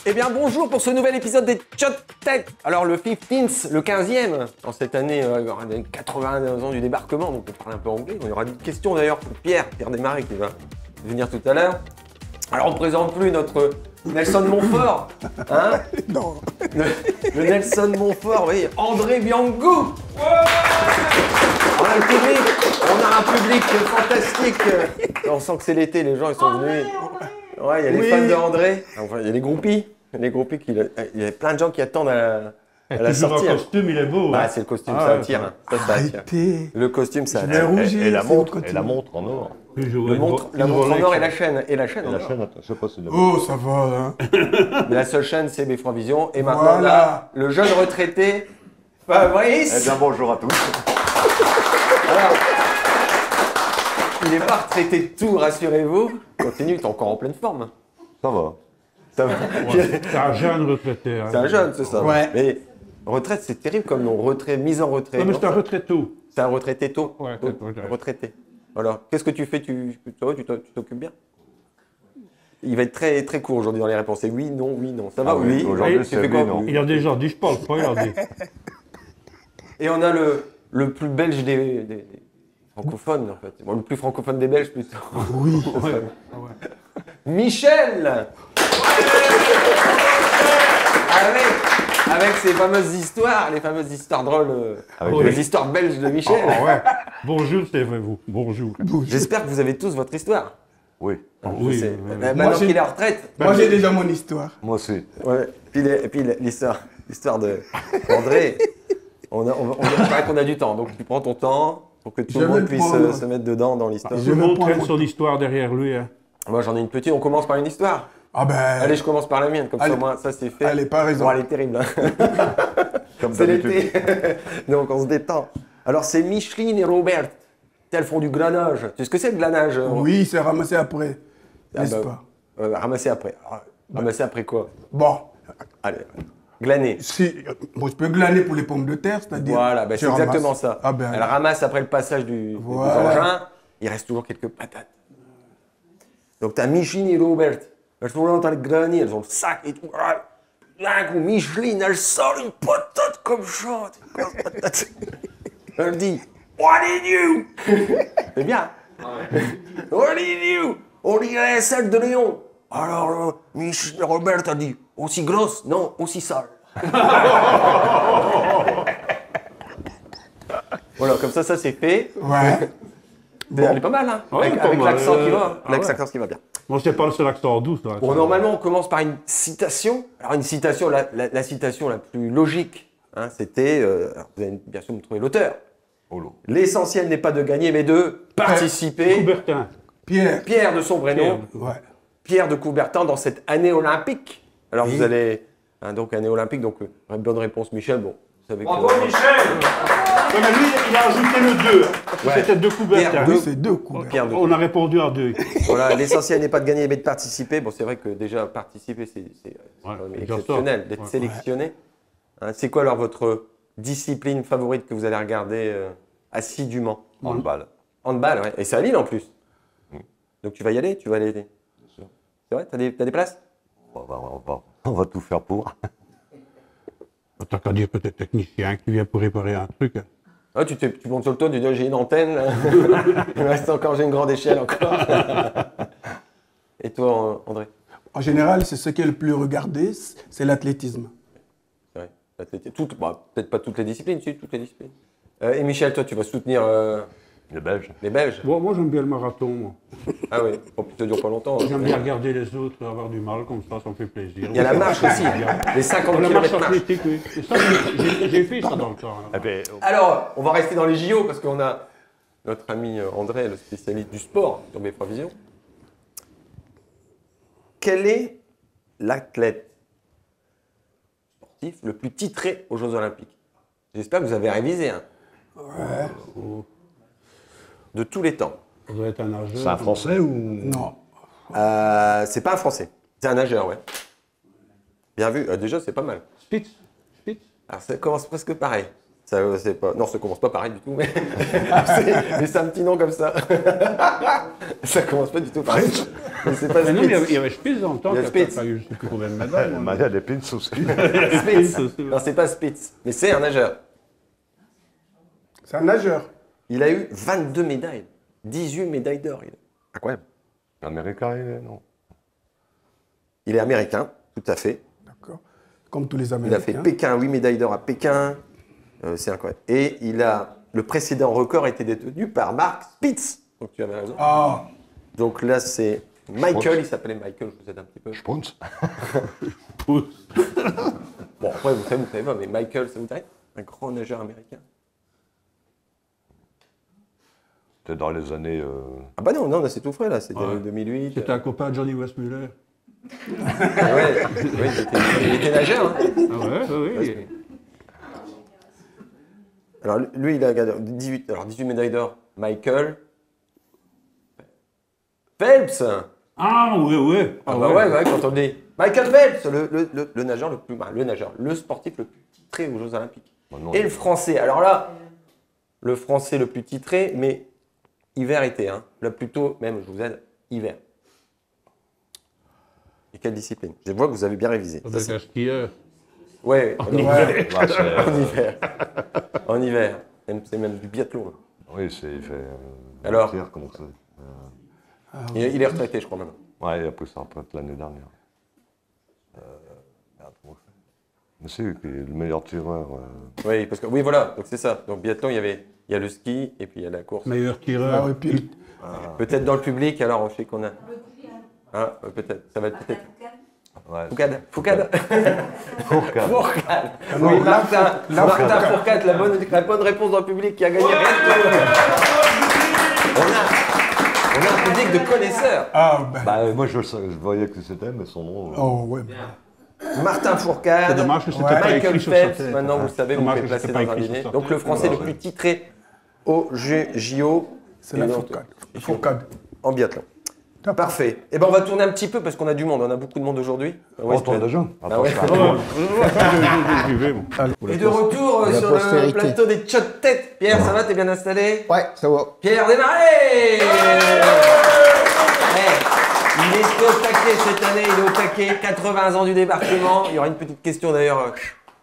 Eh bien bonjour pour ce nouvel épisode des Shot Tech. Alors le 15th, le 15e, en cette année 80 ans du débarquement, donc on parle un peu anglais. Il y aura des questions d'ailleurs pour Pierre Desmarais qui va venir tout à l'heure. Alors on ne présente plus notre Nelson Montfort, hein? Non. Le Nelson Montfort, vous voyez, André Bianco. On a le public, on a un public fantastique. On sent que c'est l'été, les gens ils sont venus. Ouais, il y a les fans de André, enfin il y a les groupies. Il y a plein de gens qui attendent à la sortie. Le costume, il est beau. Ah, hein. c'est le costume, ça attire. ouais. Ça attire. Arrêtez. Le costume, ça Je vais attire. rougir. Et la si vous montre continuez. en or. Toujours La une montre en Rolex. or et la chaîne. Et la chaîne Et en la or. chaîne, attends, je sais pas si c'est de la Oh, ça va, hein. Mais la seule chaîne, c'est Beffroi Vision. Et maintenant, Voilà. là, le jeune retraité, Fabrice. Eh bien, bonjour à tous. Alors, il n'est pas retraité de tout, rassurez-vous. Continue, t'es encore en pleine forme. Ça va. Ça va. Ouais, c'est un jeune retraité. hein. C'est un jeune, c'est ça. Ouais. Mais retraite, c'est terrible comme nom. mise en retrait. Non, mais Non, c'est un retraité. c'est un retraité tôt. Ouais, Tôt. ouais. Retraité. Alors, qu'est-ce que tu fais? Tu t'occupes bien? Il va être très, très court aujourd'hui dans les réponses. C'est oui, non, oui, non. Ça va? Ah oui, aujourd'hui, Tu c'est fais quoi? oui, non. Il a déjà dit, je parle pas, il a dit. Et on a le plus belge des francophones, en fait. Bon, le plus francophone des Belges, plutôt. Oui. Ouais. Michel! Avec ses fameuses histoires, les fameuses histoires drôles, Avec les les- histoires belges de Michel. Ah ouais. Bonjour, c'est vous. Bonjour. J'espère que vous avez tous votre histoire. Oui, Oui, Je sais. oui, oui. Maintenant Moi, j'ai- qu'il est en retraite. Moi, j'ai déjà mon histoire. moi aussi. Ouais. Et puis l'histoire de André. On paraît qu'on a du temps, donc tu prends ton temps pour que tout Je le vais monde le puisse prendre. se mettre dedans dans l'histoire. Je vais montre prendre- son histoire derrière lui. Hein. Moi j'en ai une petite, on commence par une histoire. Ah ben. Allez, je commence par la mienne, comme ça Allez. au moins ça c'est fait. Allez, pas raison. Bon, elle est terrible. Hein. Comme C'est d'habitude. l'été. Donc on se détend. Alors c'est Micheline et Robert. Elles font du glanage. Tu sais ce que c'est le glanage? Oui, c'est ramassé après. Ah N'est-ce bah, pas? ramasser après. Ramasser après quoi? Bon. Allez, glaner. Bon, je peux glaner pour les pommes de terre, c'est-à-dire. Voilà, bah, tu c'est exactement ramasses. ça. Ah ben. Elle ramasse après le passage des Voilà. engins. Il reste toujours quelques patates. Donc tu as Micheline et Robert. Elles sont là en train de glaner, elles ont le sac et tout. D'un coup, Micheline, elle sort une patate comme ça. Elle dit What did you? C'est bien. What did you? On dirait celle de Léon. Alors, Micheline et Robert a dit aussi grosse? Non, aussi sale. Voilà, comme ça c'est fait. Ouais. Elle est pas mal, hein? Ouais, Avec, pas avec mal. l'accent qui va. Ah L'accent ouais. qui va bien. Bon, c'est pas le seul accent doux, ça. Bon, normalement, on commence par une citation. Alors, une citation, la citation la plus logique, hein, c'était, alors, vous allez bien sûr me trouver l'auteur. Oh là. L'essentiel n'est pas de gagner, mais de participer. Coubertin. Pierre. Pierre de son vrai nom, Ouais. Pierre de Coubertin, dans cette année olympique. Alors, Oui. vous allez, hein, donc, année olympique, donc, bonne réponse, Michel. Bon, vous savez Bravo, que. Michel. Ouais, mais lui, il a ajouté le 2. Ouais. C'était 2 Coubertin. Pierre, Oui, deux. c'est deux coups. Pierre de On a répondu à 2. Voilà, l'essentiel n'est pas de gagner, mais de participer. Bon, c'est vrai que déjà, participer, c'est quand même c'est déjà exceptionnel, ça. d'être Ouais. sélectionné. Hein, c'est quoi alors votre discipline favorite que vous allez regarder assidûment? Handball. Handball, ouais. Et c'est à Lille en plus. Donc tu vas y aller, tu vas aller. C'est vrai, t'as des places? On va tout faire pour. T'as qu'à dire peut-être technicien qui vient pour réparer un truc. Ah, tu montes sur le toit, tu dis j'ai une antenne, là. Il me reste encore, j'ai une grande échelle encore. Et toi, André? En général, c'est ce qui est le plus regardé, c'est l'athlétisme. C'est vrai. Peut-être pas toutes les disciplines, si, toutes les disciplines. Et Michel, toi, tu vas soutenir Les Belges. les Belges? Bon, moi, j'aime bien le marathon. Moi. Ah oui, oh, puis ça dure pas longtemps. J'aime bien regarder les autres avoir du mal, comme ça me fait plaisir. Il y a la marche aussi, les 50 La km marche de marche. athlétique, oui. Et ça, j'ai fait ça dans le temps. Eh ben, Alors, on va rester dans les JO parce qu'on a notre ami André, le spécialiste du sport sur Beffroi Vision. Quel est l'athlète sportif le plus titré aux Jeux Olympiques? J'espère que vous avez révisé. Hein. Ouais. De tous les temps. Ça doit être un nageur. c'est un Français ou. Non. C'est pas un Français, c'est un nageur, ouais. Bien vu, déjà c'est pas mal. Spitz. Spitz. Alors ça commence presque pareil. Ça, c'est pas... Non, ça commence pas pareil du tout, mais, mais c'est un petit nom comme ça. Ça commence pas du tout pareil. Mais c'est pas Mais non, Spitz. il y avait Spitz dans le temps Il y a qui a Spitz. pas eu je sais plus combien de médailles. Il y a des pins aussi. Spitz. aussi, ouais. Non, c'est pas Spitz, mais c'est un nageur. C'est un nageur. Il a eu 22 médailles. 18 médailles d'or. Incroyable. Américain, non. Il est américain, tout à fait. D'accord. Comme tous les Il a Américains. fait Pékin, 8 médailles d'or à Pékin. C'est incroyable. Et le précédent record a été détenu par Mark Spitz. Donc tu avais raison. Ah, Donc là, c'est Michael. Il s'appelait Michael, je vous aide un petit peu. Je pense. Bon, après, vous savez pas, mais Michael, ça vous dirait? Un grand nageur américain. C'était dans les années. Ah bah non, c'est tout frais là, c'était Ouais. 2008. C'était un copain de Johnny Westmuller. Ah ouais, oui, il était nageur. Hein. Ah ouais, oui. Alors lui, il a gagné 18 médailles d'or. Michael Phelps. Ah oui. Ah bah ouais, quand on dit Michael Phelps, le nageur le plus, le sportif le plus titré aux Jeux Olympiques. Maintenant, Et le français. Alors là, le français le plus titré, mais hiver-été, hein. Là plutôt, même, je vous aide, hiver. Et quelle discipline? Je vois que vous avez bien révisé. Ça doit être un skieur. Ouais, En non, hiver. bah, c'est- en hiver. En hiver. C'est même du biathlon. Hein. oui, il fait. Alors tir, comment ça Il est retraité, je crois, maintenant. Ouais, il a pris sa retraite l'année dernière. Merde, comment on fait? Mais c'est lui qui est le meilleur tireur. Oui, parce que oui, voilà. Donc c'est ça. Donc biathlon, il y a le ski et puis il y a la course. Meilleur ah tireur. oui, puis Peut-être dans le public. Alors, je sais qu'on a. Hein, peut-être. Ça va être peut-être. Ouais. Fourcade. Fourcade. Fourcade. non, Oui, là, Martin Fourcade, la bonne réponse dans le public qui a gagné. On a un public de connaisseurs. ah, ben. Bah, moi, je voyais que c'était, mais son nom. Oh, ouais. Martin C'est Fourcade. dommage que c'était Ouais. pas Michael écrit sur sa Phelps, tête. maintenant vous le savez, vous Dommage pouvez que placer c'était dans pas un écrit dîner. sur sa Donc le tête. français le plus titré au JO C'est la Et non, Fourcade. Fourcade. en biathlon. Parfait. Eh ben on va tourner un petit peu parce qu'on a du monde, on a beaucoup de monde aujourd'hui. Ouais, On tourne déjà. Ah ouais. J'y vais, bon. Et de retour La sur le postérité. plateau des tchot têtes. Pierre, ça va, t'es bien installé? Ouais, ça va. Pierre Desmarais. Il est au taquet cette année, il est au taquet, 80 ans du débarquement. Il y aura une petite question d'ailleurs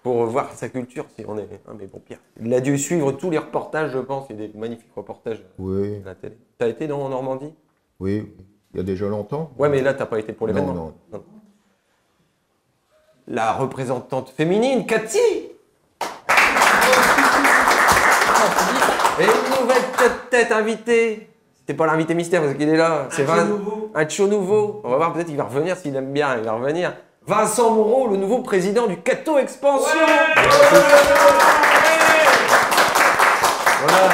pour voir sa culture. Si on est... Ah, mais bon, Pierre, il a dû suivre tous les reportages, je pense. Il y a des magnifiques reportages Oui, à la télé. T'as été en Normandie? oui. Il y a déjà longtemps. Ouais, mais là, t'as pas été pour l'événement. Non. La représentante féminine, Cathy. Et une nouvelle tête invitée. C'était pas l'invité mystère parce qu'il est là. C'est un show nouveau. On va voir, peut-être qu'il va revenir s'il aime bien. Il va revenir. Vincent Moreau, le nouveau président du Cato Expansion. Voilà.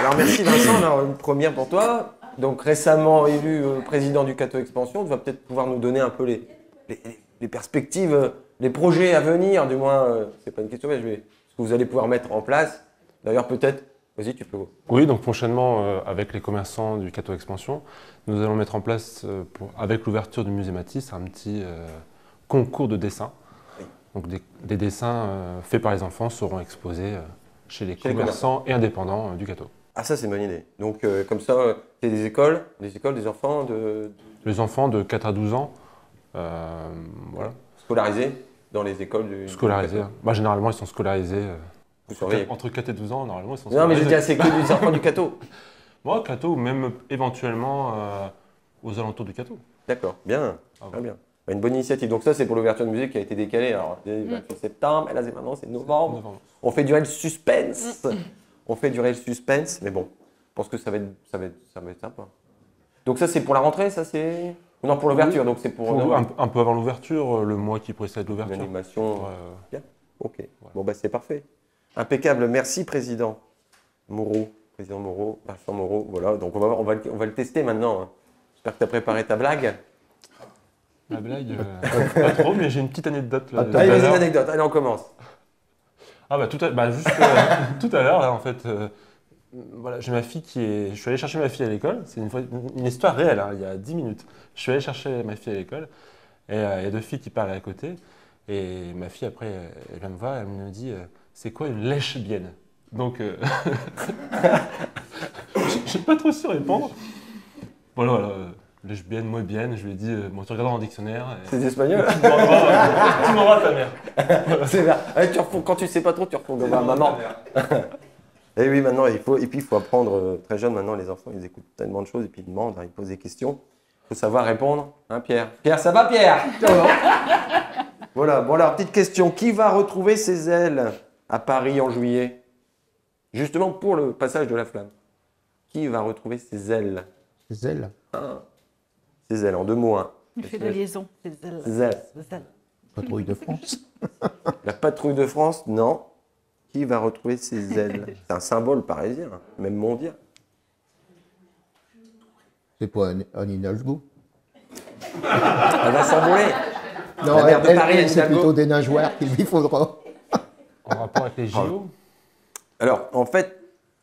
Alors merci Vincent, alors, une première pour toi. Donc récemment élu président du Cato Expansion, tu vas peut-être pouvoir nous donner un peu les perspectives, les projets à venir, du moins, c'est pas une question, mais ce que vous allez pouvoir mettre en place. D'ailleurs peut-être, vas-y tu peux. Oui, donc prochainement, avec les commerçants du Cato Expansion, nous allons mettre en place, avec l'ouverture du musée Matisse, un petit concours de dessin. Donc des dessins faits par les enfants seront exposés chez les commerçants et indépendants du Cato. Ah ça c'est une bonne idée. Donc comme ça, c'est des écoles, des enfants Les enfants de 4 à 12 ans, voilà, scolarisés dans les écoles du scolarisés. du Cato. Bah, généralement, ils sont scolarisés Vous surveillez. entre 4 et 12 ans, normalement, ils sont Non mais scolarisés. j'ai dit ah, c'est que des enfants du Cato. Moi, Cato, ou même éventuellement aux alentours du Cato. D'accord, bien, Ah très bon. bien. Bah, une bonne initiative. Donc ça c'est pour l'ouverture du musée qui a été décalée. Alors il y a eu le 28 septembre, et là c'est maintenant c'est novembre. Novembre. On fait durer le suspense. On fait durer le suspense, mais bon, je pense que ça va être sympa. Donc ça c'est pour la rentrée, ça c'est... Non, pour l'ouverture, donc c'est pour Un peu avant l'ouverture, le mois qui précède une l'ouverture. animation. Euh, Bien, ok. Bon bah c'est parfait. Impeccable, merci président Moreau. Président Moreau, Vincent Moreau, voilà. Donc on va le tester maintenant. Hein. J'espère que tu as préparé ta blague. La blague, pas trop, mais j'ai une petite anecdote. Là, Allez, vas-y, une anecdote. Allez, on commence. Ah bah, juste tout à l'heure, là, en fait, voilà, j'ai ma fille je suis allé chercher ma fille à l'école, c'est une histoire réelle, hein, il y a 10 minutes. Je suis allé chercher ma fille à l'école, et il y a deux filles qui parlent à côté, et ma fille, après, elle vient me voir, elle me dit c'est quoi une lèche-bienne? Donc, je suis pas trop sûr répondre. Voilà, lèche-bienne, moi bienne, je lui ai dit, bon, tu regardes dans le dictionnaire. C'est espagnol. Tu m'auras ta mère. C'est bien. Ouais, quand tu sais pas trop, tu retournes voir maman. Et oui, maintenant, il faut apprendre très jeune. Maintenant, les enfants, ils écoutent tellement de choses et puis ils demandent, ils posent des questions. Il faut savoir répondre. Hein, Pierre? Pierre, ça va, Pierre? Voilà. Bon, alors, petite question. Qui va retrouver ses ailes à Paris en juillet? Justement pour le passage de la flamme. Qui va retrouver ses ailes? Ses ailes. Ses ailes, en 2 mots. Hein. Il fait la liaison. Ses ailes. Patrouille de France. La patrouille de France, non. Qui va retrouver ses ailes? C'est un symbole parisien, même mondial. C'est pas Anne Hidalgo. Elle va s'envoler. Non, La mère de Paris, Anne c'est Hidalgo. plutôt des nageoires qu'il lui faudra. En rapport avec les JO? Alors, en fait,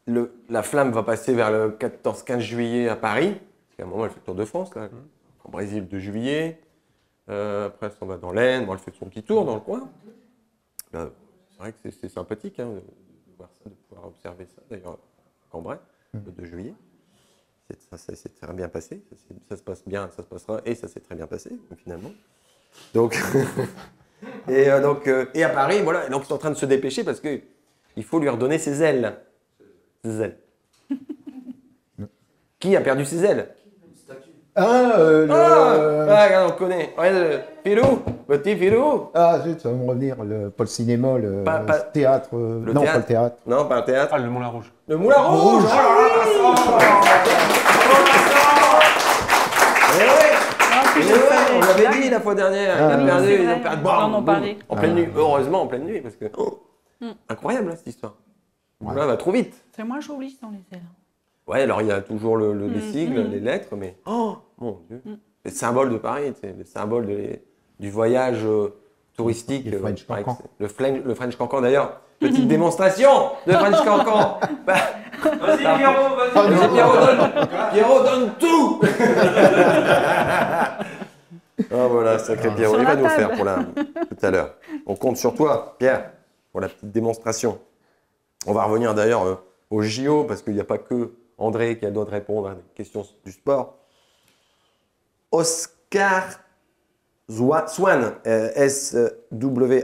la flamme va passer vers le 14-15 juillet à Paris. Parce qu'à un moment, elle fait le tour de France, là. En Brésil, 2 juillet. Après, elle s'en va dans l'Aisne. Bon, elle fait son petit tour dans le coin. C'est vrai que c'est sympathique hein, de voir ça, de pouvoir observer ça. D'ailleurs, à Cambrai, le 2 juillet. Ça s'est très bien passé. Ça se passe bien, ça se passera. Et ça s'est très bien passé, finalement. Donc, et à Paris, voilà. Donc, ils sont en train de se dépêcher parce que il faut lui redonner ses ailes. Ses ailes. Qui a perdu ses ailes? Regarde, on connaît. Regarde, Philou, petit Philou. Ah, zut, ça va me revenir. Pas le cinéma, le théâtre. Non, théâtre. pas le théâtre. Non, pas un théâtre. Ah, le Moulin Rouge. Le Moulin Rouge. Oh là là, on l'avait dit la fois dernière. Ils ont perdu. Ils en ont parlé. En pleine nuit. Heureusement, en pleine nuit, parce que incroyable hein, cette histoire. Le Moulin va trop vite. C'est moi, j'oublie dans les ailes. Ouais, alors il y a toujours les sigles, les lettres, mais oh mon Dieu, les symboles de Paris, les symboles du voyage touristique. Le French Cancan. Le French Cancan d'ailleurs. Petite démonstration de French Cancan. Vas-y Pierrot, vas-y. Pierrot, donne tout. Ah voilà, sacré Pierrot, il va nous faire pour tout à l'heure. On compte sur toi, Pierre, pour la petite démonstration. On va revenir d'ailleurs au JO parce qu'il n'y a pas que André qui a le droit de répondre à des questions du sport. Oscar Swan, S-W-A-H-N,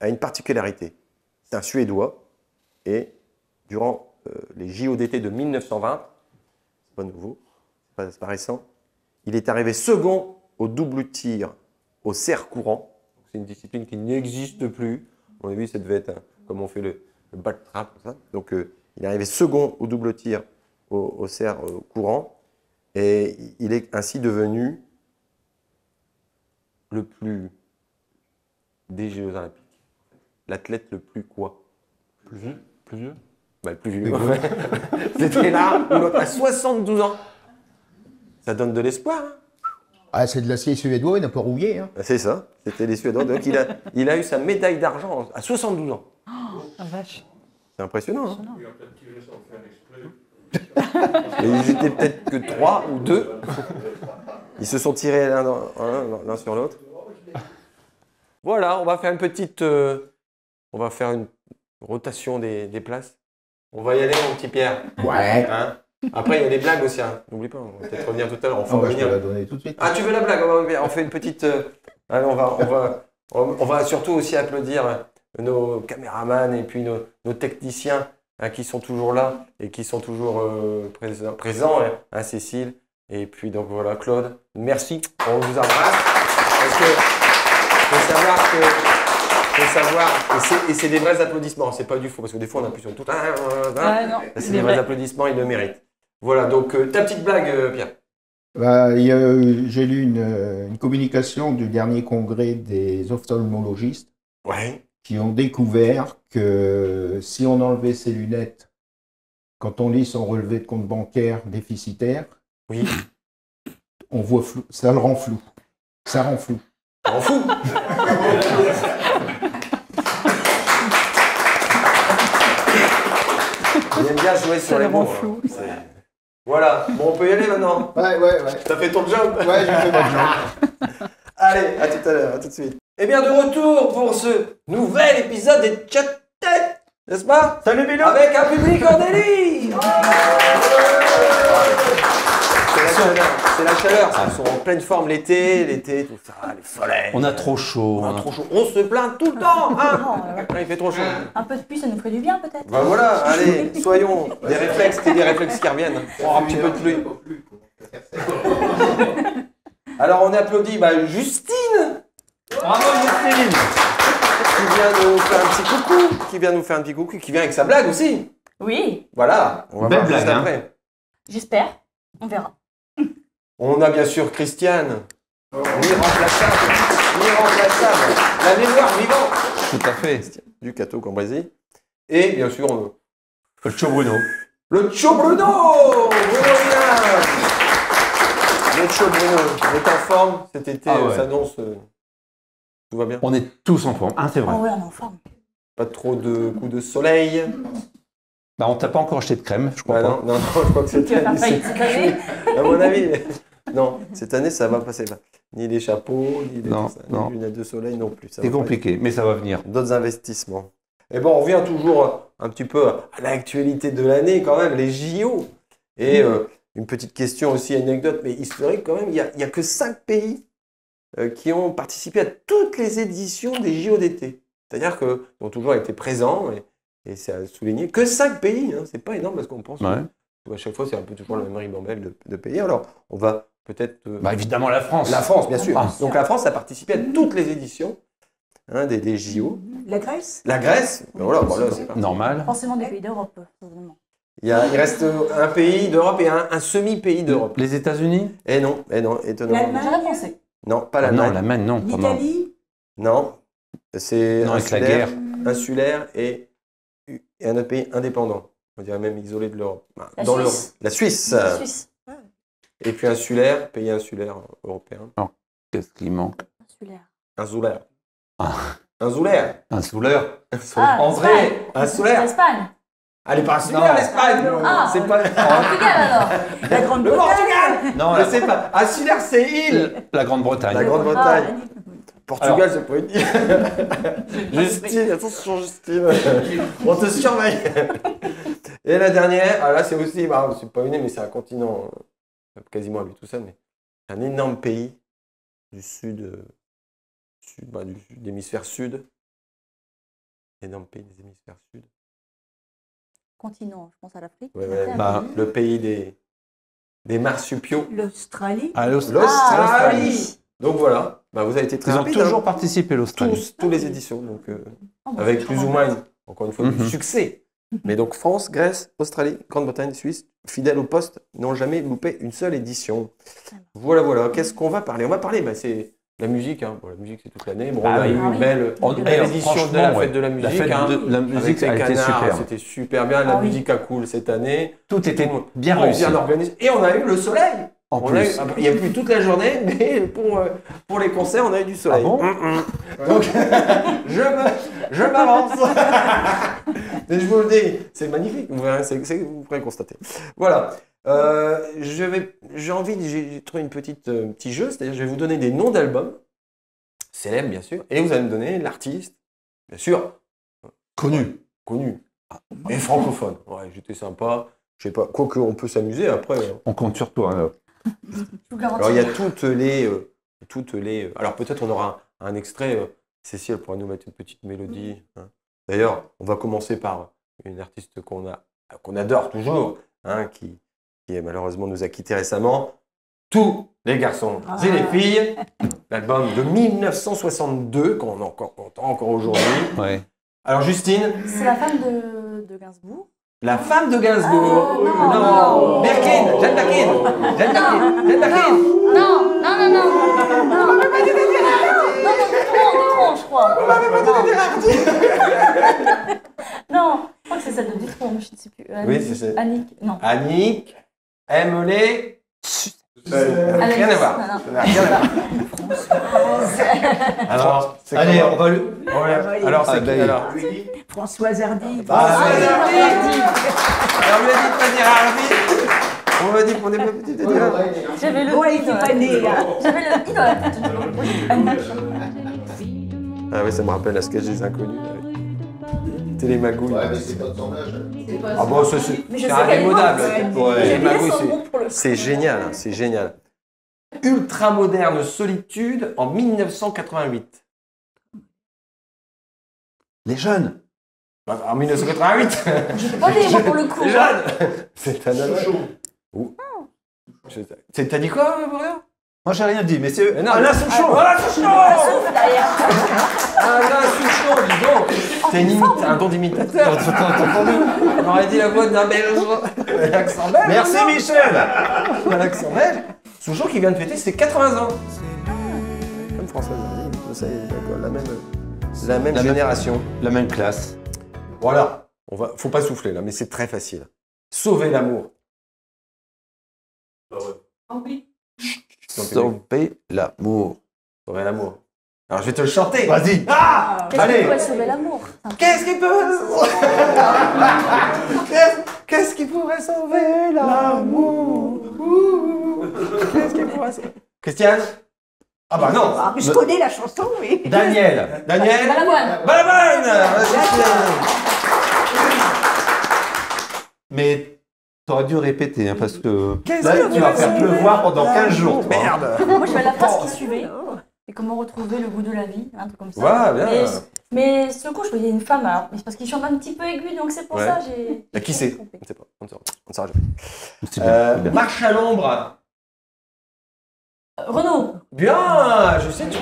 a une particularité. C'est un Suédois et durant les JO d'été de 1920, c'est pas nouveau, c'est pas récent, il est arrivé second au double tir au cerf courant. C'est une discipline qui n'existe plus. À mon avis, ça devait être comme on fait le backtrap, comme ça. Donc, il est arrivé second au double tir au cerf courant et il est ainsi devenu le plus des Jeux Olympiques. L'athlète le plus quoi? Plus vieux? Bah, le plus vieux. C'était là où l'autre a 72 ans. Ça donne de l'espoir. Hein. Ah, c'est de l'acier suédois, il n'a pas rouillé. Hein. C'est ça, c'était les Suédois. Donc il a eu sa médaille d'argent à 72 ans. La vache. C'est impressionnant. Hein. Et ils étaient peut-être que 3 ou 2. Ils se sont tirés l'un sur l'autre. Voilà, on va faire une rotation des places. On va y aller, mon petit Pierre. Ouais. Hein? Après, il y a des blagues aussi. Hein. N'oublie pas, on va peut-être revenir tout à l'heure. Je vais la donner tout de suite. Ah, tu veux la blague? On fait une petite. Allez, on va surtout aussi applaudir nos caméramans et puis nos techniciens hein, qui sont toujours là et qui sont toujours présents. Hein, Cécile. Et puis, donc voilà, Claude. Merci. On vous embrasse. Parce que faut savoir, et c'est des vrais applaudissements, c'est pas du faux, parce que des fois on appuie sur tout. Non, C'est des vrais applaudissements, ils le méritent. Voilà, donc ta petite blague, Pierre. Bah, j'ai lu une communication du dernier congrès des ophtalmologistes Ouais. qui ont découvert que si on enlevait ses lunettes quand on lit son relevé de compte bancaire déficitaire, Oui. on voit flou, ça le rend flou. Ça rend flou. On fout. Il aime bien jouer sur les mots. flou. Voilà, bon, on peut y aller maintenant. Ouais. T'as fait ton job. Ouais, j'ai fait mon job. Allez, à tout à l'heure, à tout de suite. Eh bien, de retour pour ce nouvel épisode des Chat-Têtes, n'est-ce pas? Salut Bélo. Avec un public en délire. C'est la chaleur, ils sont en pleine forme l'été, tout ça, les soleils. On a trop chaud. On a trop chaud. On se plaint tout le temps, hein. Non, Il fait trop chaud. un peu de pluie, ça nous ferait du bien peut-être. Ben voilà, allez, soyons des réflexes qui reviennent. Oh, un petit peu de pluie. Alors on applaudit Justine. Bravo Justine. Qui vient nous faire un petit coucou, qui vient avec sa blague aussi. Oui, Voilà, on va Belle voir juste blague, hein. après. j'espère. On verra. On a bien sûr Christiane, l'irremplaçable, la mémoire vivante Tout à fait. du Cato Cambrésis. Et bien sûr, Le Cho Bruno. le Cho Bruno. Le Cho Bruno est en forme cet été, Ah ouais. s'annonce. Tout va bien. On est tous en forme. Ah, c'est vrai. Oh ouais, on est en forme. Pas trop de coups de soleil. Bah, on t'a pas encore acheté de crème, je crois Bah, pas. non, je crois que cette Tu vas année, faire faillite cette année. à mon avis. Non, cette année, ça va passer. Ni les chapeaux, ni les, Non, tout ça, non. les lunettes de soleil non plus. Ça C'est va pas compliqué, mais ça va venir. être. D'autres investissements. Et bon, on revient toujours un petit peu à l'actualité de l'année quand même, les JO. Et une petite question aussi, anecdote, mais historique quand même, il n'y a que 5 pays qui ont participé à toutes les éditions des JO d'été. C'est-à-dire qu'ils ont toujours été présents, et c'est à souligner, que 5 pays, hein, c'est pas énorme parce qu'on pense Ouais. à chaque fois c'est un peu toujours le même ribambelle de pays. Alors, on va peut-être... Bah, évidemment, la France. La France, bien sûr. Ah. Donc la France a participé à toutes les éditions des JO. La Grèce? La Grèce, ben voilà, c'est parti. Normal. Forcément des pays d'Europe, certainement. Il reste un pays d'Europe et un semi-pays d'Europe. Les États-Unis? Et non, étonnamment. L'Allemagne? J'aurais pensé. Non, pas Ah, non, l'Allemagne. l'Allemagne, non. Pardon. L'Italie? Non, c'est Non, avec la insulaire, guerre. insulaire et un autre pays indépendant. On dirait même isolé de l'Europe. La Dans Suisse. l'Europe. La Suisse. La Suisse. Et puis insulaire, pays insulaire européen. Qu'est-ce qui manque? Insulaire. Insulaire. Ah. Insulaire. Un souleur. Ah, En l'Espagne. vrai, insulaire. L'Espagne. Elle est pas insulaire, Non. l'Espagne. Ah, C'est pas... Portugal alors. La Le Grande-Bretagne? Portugal. Non, Je sais pas. Insulaire, c'est île. la Grande-Bretagne. La Grande-Bretagne. Ah, Portugal, c'est pas une île. Justine, attention Justine. On te surveille. Et la dernière, là c'est aussi, c'est pas une île, mais c'est un continent quasiment à lui tout seul, mais un énorme pays du d'hémisphère sud. Énorme pays des hémisphères sud. continent, je pense à l'Afrique. Ouais, ouais. Bah, Le pays des marsupiaux. L'Australie? à L'Australie. Donc voilà, vous avez été très Ils ont rapide, toujours hein. participé, l'Australie. Tous les éditions, donc Oh, bah, avec c'est plus trop ou bien. moins, encore une fois, du Mhm. succès. Mais donc France, Grèce, Australie, Grande-Bretagne, Suisse, fidèles au poste, n'ont jamais loupé une seule édition. Voilà. Qu'est-ce qu'on va parler? On va parler, c'est la musique. Hein. Bon, la musique, c'est toute l'année. Bon, Bah on a oui. eu Ah une oui. belle On- édition de la franchement, fête de la La musique. fête hein. de la musique, Avec les a été canards, super. c'était super bien. La Ah oui. musique a cool cette année. Tout était Tout- bien réussi. Bien organisé. Et on a eu le soleil. En On a eu- plus. il n'y a plus toute la journée, mais pour les concerts, on a eu du soleil. Ah bon Donc, je m'avance. Mais je vous le dis, c'est magnifique. Vous verrez, vous pourrez constater. Voilà. J'ai trouvé une petit jeu, c'est-à-dire je vais vous donner des noms d'albums, célèbres bien sûr, et vous allez me donner l'artiste, bien sûr, Connu. connu, et francophone. Ouais, j'étais sympa. Je sais pas, quoique on peut s'amuser après. Hein. On compte sur toi. Là. Je vous garantis. Alors il y a toutes les. Alors peut-être on aura un extrait. Cécile pourra nous mettre une petite mélodie. Hein. D'ailleurs, on va commencer par une artiste qu'on adore toujours, hein, qui malheureusement nous a quittés récemment. Tous les garçons et les filles. L'album de 1962 qu'on entend encore aujourd'hui. Ouais. Alors Justine, C'est la femme de Gainsbourg. la femme de Gainsbourg. Ah, non. Birkin, Jeanne Birkin. Jeanne Birkin. Non, Dutronc, je crois. Non, je crois que c'est celle de Dutronc, mais je ne sais plus. Oui, c'est ça. Annick, non. Annick, Emily. Rien à voir. Non, non. Ça n'a rien à voir. Alors, c'est Allez, comment on va le. Ouais. Alors, c'est qui alors Françoise Hardy. Ah, c'est Hardy. Alors, on m'a dit de pas dire Hardy. On m'a dit qu'on n'est pas petit de dire. J'avais le Ouais, i il dans était la pas né, hein. J'avais le i dans la tête. Annick. Ah ouais, ça me rappelle la sketch des inconnus. Télémagouille. Ouais, mais c'est pas de son âge. Ah bon, ça, c'est Mais je sais indémodable. qu'elle est morte, Ouais, J'ai Magouille, oublié son c'est- nom pour le c'est génial, hein, c'est génial. Ultramoderne solitude en 1988. Les jeunes. Bah, en 1988. Je peux pas dire moi pour le coup. Les jeunes. C'est un homme. T'as dit quoi, Boréa? Moi, j'ai rien dit, mais c'est Non, Alain Souchon. Voilà, Souchon. Ça souffle derrière. Alain Souchon, dis donc. T'as une un don d'imitateur. On aurait dit la voix d'un Belge. L'accent belge. Merci non Michel. L'accent belge. Souchon qui vient de fêter ses 80 ans. Comme François Hardy, ça y est, d'accord, la même génération. La même classe. Voilà. Faut pas souffler là, mais c'est très facile. Sauver l'amour. Sauver l'amour. Sauver l'amour. Alors je vais te le chanter. Vas-y. Ah Qu'est-ce qui Allez. pourrait sauver l'amour? Qu'est-ce qui peut... Qu'est-ce qui pourrait sauver l'amour? Qu'est-ce qui pourrait sauver... Christiane? Ah bah non. Ah, mais je connais la chanson, oui. Daniel. Daniel? Balavoine. Balavoine. Mais t'aurais dû répéter, hein, parce que Qu'est-ce là, que tu vas tu faire veux pleuvoir pendant 15 jours. toi. Merde. Moi, je vais à la phrase qui suivait. Et comment retrouver le goût de la vie, un truc comme ça. Ouais, bien. Mais sur le coup, je voyais une femme, alors, mais c'est parce qu'il chante un petit peu aigu, donc c'est pour Ouais. ça j'ai. Qui c'est? On trompé. ne sait pas. On ne saura jamais. C'est bien, c'est bien. Marche à l'ombre. Renaud. Bien, je sais pas.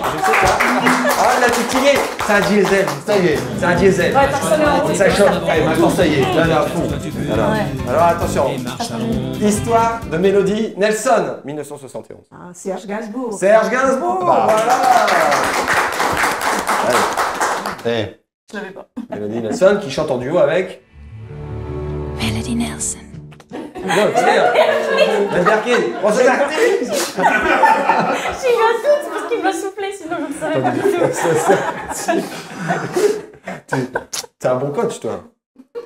Ah, là, tu tillé. C'est un diesel. Ça y est. C'est un diesel. Ouais, personne n'a Ça chauffe. Allez, maintenant, ça y est. Là, là, fou. Alors attention. Histoire de Mélodie Nelson, 1971. Ah, Serge Gainsbourg. Serge Gainsbourg, Bah. voilà. Eh. Je l'avais pas. Mélodie Nelson qui chante en duo avec... Melody Nelson. Non, c'est la Berkin. On s'est arrêté. Si, je un doute, c'est parce qu'il m'a soufflé, sinon je ne savais pas du tout. T'es un bon coach, toi.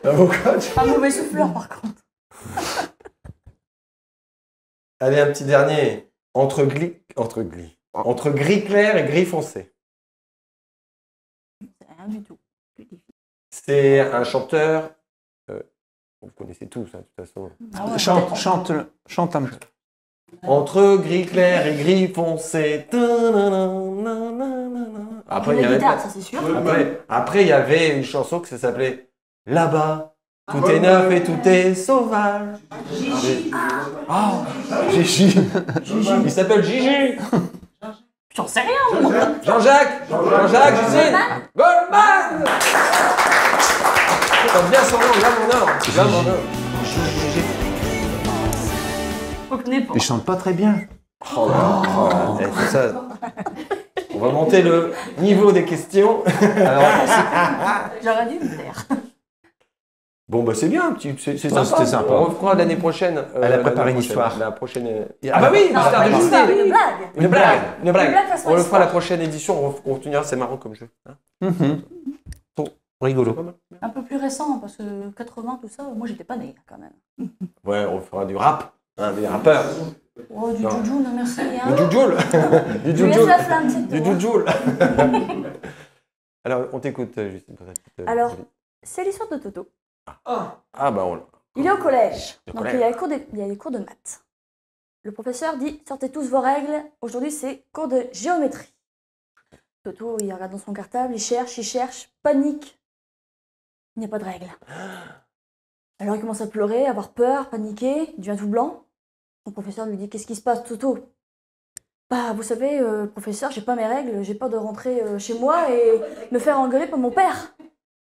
T'es un bon coach. Un mauvais souffleur, par contre. Allez, un petit dernier. Entre gris clair et gris foncé. C'est rien du tout. C'est un chanteur... vous connaissez tous, hein, de toute façon. Ah ouais, Chante un peu. Entre gris clair et gris foncé. Après, il y la avait guitare, ça c'est sûr. Après, il y avait une chanson qui s'appelait Là-bas, tout est neuf et tout est sauvage. Gigi. Ah, Gigi. Il s'appelle Gigi. J'en sais rien, moi. Jean-Jacques, Justine. Goldman. T'as bien son nom, là mon or. Là mon or. On connaît pas. Il chante pas très bien. Oh là là. Eh, c'est ça. On va monter le niveau des questions. J'aurais dû me taire. Bon, bah c'est bien, c'est Ouais, sympa. c'était sympa. On refera l'année prochaine. Elle a préparé l'année une histoire. prochaine, La prochaine. Ah bah oui, Non, l'histoire de pas Justine. une blague. Une blague. Une blague façon On le fera histoire. la prochaine édition, on continuera, c'est marrant comme jeu. Hein. Rigolo. Un peu plus récent, parce que 80, tout ça, moi j'étais pas née quand même. Ouais, on fera du rap, hein, des rappeurs. Oh, du Non. Joujou, non merci. Hein. Du Jujul. Du Je lui laisse Jujul. la flamme, c'est Du tout. Jujul. Alors, on t'écoute, Justine. pour ta petite, Alors, avis. c'est l'histoire de Toto. Ah, bah on Il est au collège, Au donc collège. il y a les cours de maths. Le professeur dit sortez tous vos règles, aujourd'hui c'est cours de géométrie. Toto, il regarde dans son cartable, il cherche, panique. Il n'y a pas de règles. Alors il commence à pleurer, à avoir peur, paniquer, il devient tout blanc. Son professeur lui dit qu'est-ce qui se passe, Toto? Bah, vous savez, professeur, j'ai pas mes règles, j'ai peur de rentrer chez moi et me faire engueuler par mon père.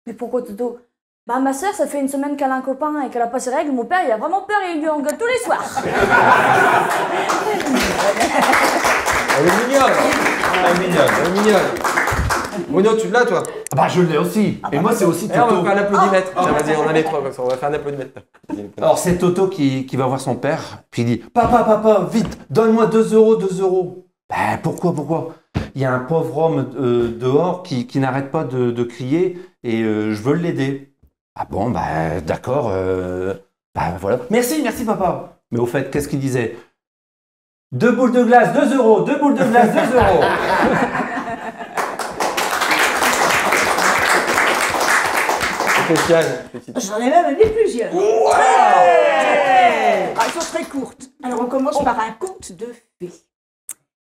Mais pourquoi, Toto? Bah, ma soeur, ça fait une semaine qu'elle a un copain et qu'elle a pas ses règles. Mon père, il a vraiment peur et il lui engueule tous les soirs. Elle est mignonne. Elle est mignonne. Elle est mignonne. Bruno, tu l'as, toi? Ah bah je l'ai aussi. Et moi c'est aussi Eh, on va Toto. faire un applaudimètre. Tiens, vas-y, on a les trois comme ça. On va faire un applaudimètre. Alors c'est Toto qui va voir son père, puis il dit « Papa, vite, donne-moi 2 euros, 2 euros. » Ben pourquoi? Il y a un pauvre homme dehors qui n'arrête pas de crier et je veux l'aider. Ah bon, bah d'accord, bah voilà. Merci papa. Mais au fait, qu'est-ce qu'il disait? 2 boules de glace, 2 euros, 2 boules de glace, 2 euros. Christiane, petite. J'en ai même amené plusieurs. Elles sont très courtes. Alors on commence par un conte de fées.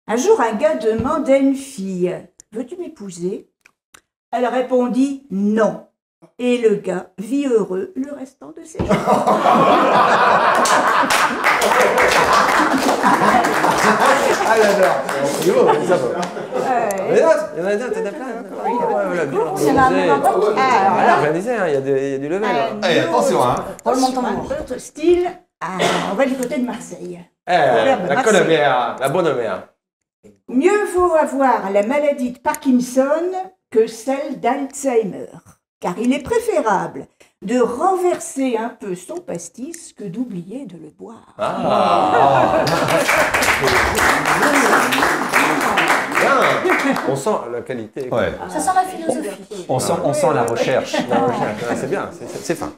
Un jour, un gars demande à une fille, « Veux-tu m'épouser ?» Elle répondit « Non ». Et le gars vit heureux le restant de ses jours. Ah, j'adore. C'est beau, ça va. Il y en a d'autres, t'en as plein. Voilà, bien Il y en a même un organisé. peu qui- Voilà, je disais, il y a du level. Allez, attention, hein. Roulement de Un tambour. autre style, on va du côté de Marseille. La Colombière, la bonne mère. Mieux vaut avoir la maladie de Parkinson que celle d'Alzheimer, car il est préférable de renverser un peu son pastis que d'oublier de le boire. Bien. On sent la qualité. Ouais. Ça sent la philosophie. On sent la recherche. C'est bien, c'est fin.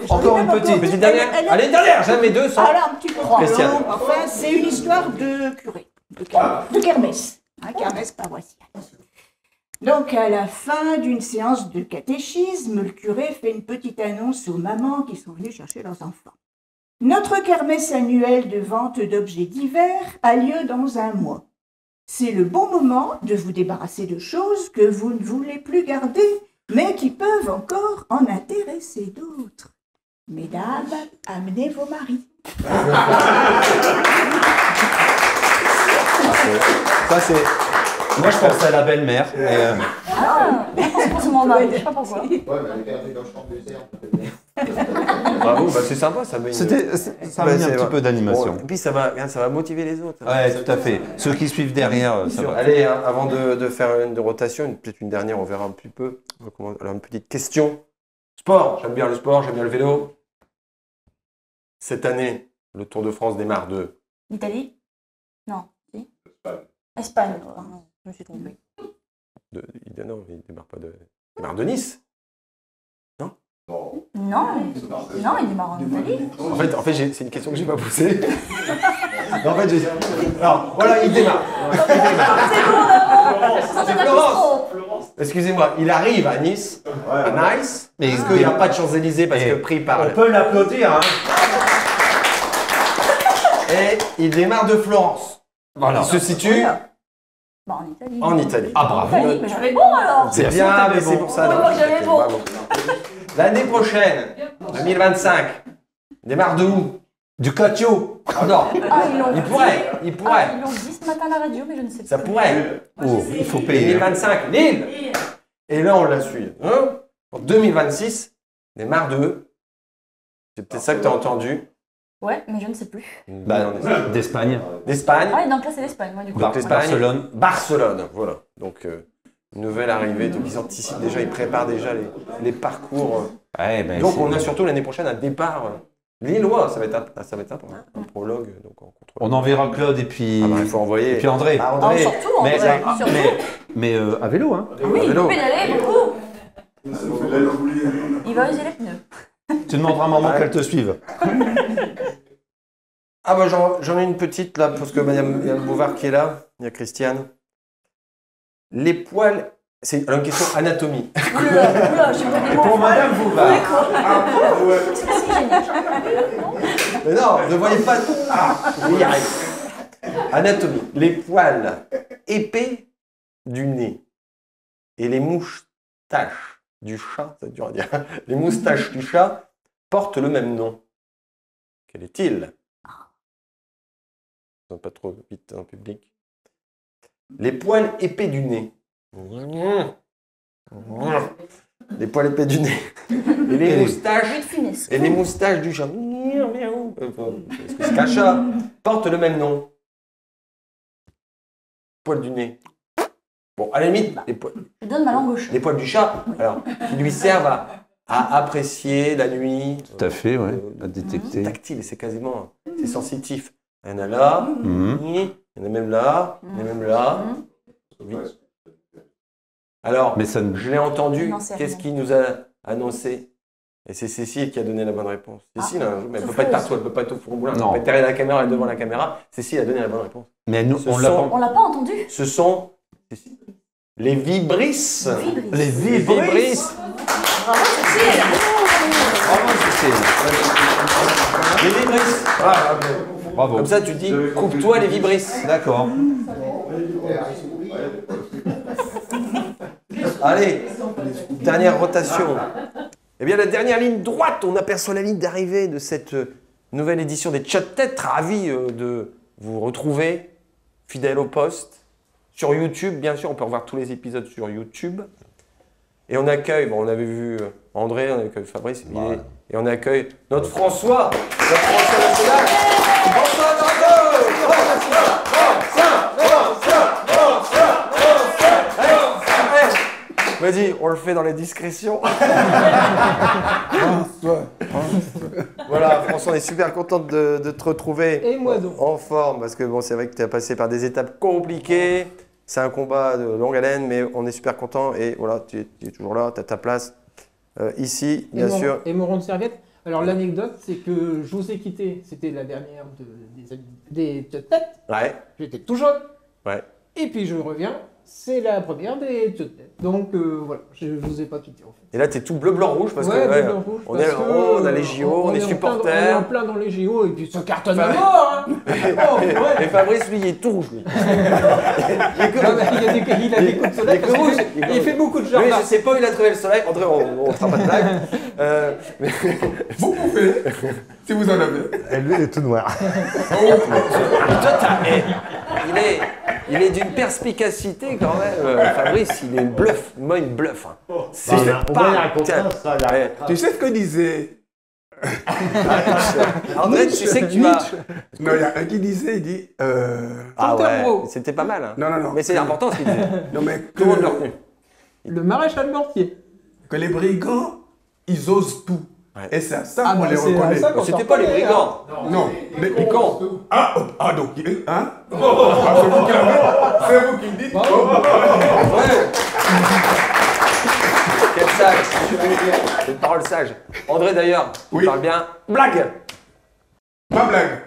Encore une petite. Petite dernière. Allez, une dernière. Jamais deux sans. Alors un petit peu plus Christiane. long, enfin c'est une histoire de curé, de kermesse, kermesse paroissiale. Donc à la fin d'une séance de catéchisme, le curé fait une petite annonce aux mamans qui sont venues chercher leurs enfants. Notre kermesse annuelle de vente d'objets divers a lieu dans un mois. C'est le bon moment de vous débarrasser de choses que vous ne voulez plus garder, mais qui peuvent encore en intéresser d'autres. Mesdames, amenez vos maris. Ça, c'est. Moi, je pensais à la belle-mère. Ah, c'est forcément mal, je sais pas pourquoi. Bravo, bah c'est sympa, ça met. Ça a mis un petit peu d'animation. Et puis ça va motiver les autres. Ouais, tout à fait. Ceux qui suivent derrière, ça va. Allez, hein, avant de faire une rotation, peut-être une dernière, on verra un petit peu. Alors, une petite question. Sport, j'aime bien le sport, j'aime bien le vélo. Cette année, le Tour de France démarre de. L'Italie? Non. Si. Espagne. Pardon, je me suis trompée. Non, il démarre pas de. Il démarre de Nice. Non, il démarre en Italie. En fait c'est une question que j'ai pas posée. Non, en fait, j'ai. Alors, voilà, il démarre. C'est Florence. Excusez-moi, il arrive à Nice, à Nice. Mais est-ce qu'il n'y a pas de Champs-Élysées parce que pris par. On peut l'applaudir, hein. Et il démarre de Florence. Voilà. Il se situe Bah, en Italie. en Italie. Ah, bravo. Italie, mais j'avais bon alors. C'est bien, mais c'est pour ça. Ouais, moi, j'avais bon. Bravo. L'année prochaine, 2025, il démarre de où? Du Catio. Ah non. Ah, ils l'ont Il dit. pourrait. Ils l'ont dit ce matin à la radio, mais je ne sais pas. Ça pourrait. Oh, il faut payer. 2025, Lille. Et là, on la suit. Hein, en 2026, il démarre de. C'est peut-être ça que tu as entendu. Ouais, mais je ne sais plus. D'Espagne. D'Espagne. Ah, et donc là, c'est l'Espagne, moi, du coup. Donc, l'Espagne. Barcelone. Barcelone, voilà. Donc, une nouvelle arrivée. Donc, ils anticipent déjà, ils préparent déjà les parcours. Ouais, ben, Donc, on a surtout l'année prochaine un départ lillois. Ça va être sympa. Un prologue. Donc, en contrôle. On enverra Claude et puis. Ah bah, il faut envoyer. Et puis André. Ah, Ah, André. surtout, en Mais, vrai. Surtout. mais à vélo, hein. Oui, vélo. il peut y aller beaucoup. Il va user les pneus. Tu demanderas à maman qu'elle te suive. Ah bah j'en ai une petite là, parce que il y a Bouvard qui est là, il y a Christiane. Les poils, c'est une question anatomie. Oula, j'ai pas des mots. Pour Madame Bouvard. C'est pas si hygiénique. Mais non, ne voyez pas. Ah, il y arrive. Anatomie. Les poils épais du nez et les moustaches du chat, c'est dur à dire. Les moustaches du chat portent le même nom. Quel est-il? Pas trop vite en public. Les poils épais du nez. Les poils épais du nez. Et les moustaches. Huile funeste. Et les moustaches du chat. Est-ce que c'est qu'un chat porte le même nom? Poils du nez. Bon, à la limite, Je donne ma langue au chat. les poils du chat, alors, qui lui servent à apprécier la nuit. Tout à fait, ouais. À détecter. Tactile, c'est quasiment, c'est sensitif. Il y en a là, il y en a même là, il y en a même là. Oui. Alors, Mais ça ne- je l'ai entendu, Non, c'est qu'est-ce rien. qui nous a annoncé? Et c'est Cécile qui a donné la bonne réponse. Cécile, hein, mais elle ne peut pas être partout, elle ne peut pas être au four au moulin, elle ne peut Non. pas être derrière la caméra et devant la caméra. Cécile a donné la bonne réponse. Mais nous, Ce on l'a sont- pas. On l'a pas entendu. Ce sont les vibrisses. Vibrisses. Les Les vibrisses. Bravo, Cécile. Bravo, Cécile. Les vibrisses. Bravo. Comme ça, tu dis, coupe-toi les vibrisses. D'accord. Allez, dernière rotation. Eh bien, la dernière ligne droite, on aperçoit la ligne d'arrivée de cette nouvelle édition des Chat Têtes. Ravi de vous retrouver, fidèle au poste, sur YouTube. Bien sûr, on peut revoir tous les épisodes sur YouTube. Et on accueille, bon, on avait vu André, on accueille Fabrice, et on accueille notre François National. François Vas-y, on le fait dans les discrétions. Voilà, François, on est super content de te retrouver. Et moi donc. En forme, parce que bon, c'est vrai que tu as passé par des étapes compliquées. C'est un combat de longue haleine, mais on est super content. Et voilà, tu es toujours là, tu as ta place ici, bien sûr. Et mon rond de serviette. Alors l'anecdote, c'est que je vous ai quitté, c'était la dernière des têtes. Ouais. J'étais tout jeune. Ouais. Et puis je reviens, c'est la première des têtes. Donc voilà, je ne vous ai pas quitté en fait. Et là, tu es tout bleu, blanc, rouge, parce Ouais, que bleu, blanc, rouge, on, parce est, que, on a les JO, on est on est supporters. en plein dans les JO, et puis ça cartonne à mort. Hein. Et Fabrice, lui, il est tout rouge. Lui. Il a des coups de soleil, parce il fait beaucoup de jardin. Oui, je sais pas où il a trouvé le soleil. André, on ne fera pas de blague. Vous pouvez, si vous en avez. Et lui, il est tout noir. Il est d'une perspicacité quand même. Fabrice, il est bluff. Moi, il bluffe. Hein. C'est Tu sais ce que disait André, tu sais que tu vas. Non, il y a un qui disait, il dit. Ah ouais, c'était pas mal. Hein. Non. Mais c'est important ce qu'il disait. Non, mais Tout le monde l'a retenu. Le maréchal Mortier. Que les brigands, ils osent tout. Ouais. Et c'est à ça qu'on les reconnaît. C'était pas les brigands. Non, les cons. Ah, donc, hein c'est vous qui le dites. Quel sage. C'est une parole sage. André d'ailleurs, Oui. tu parles bien. Blague. Ma blague.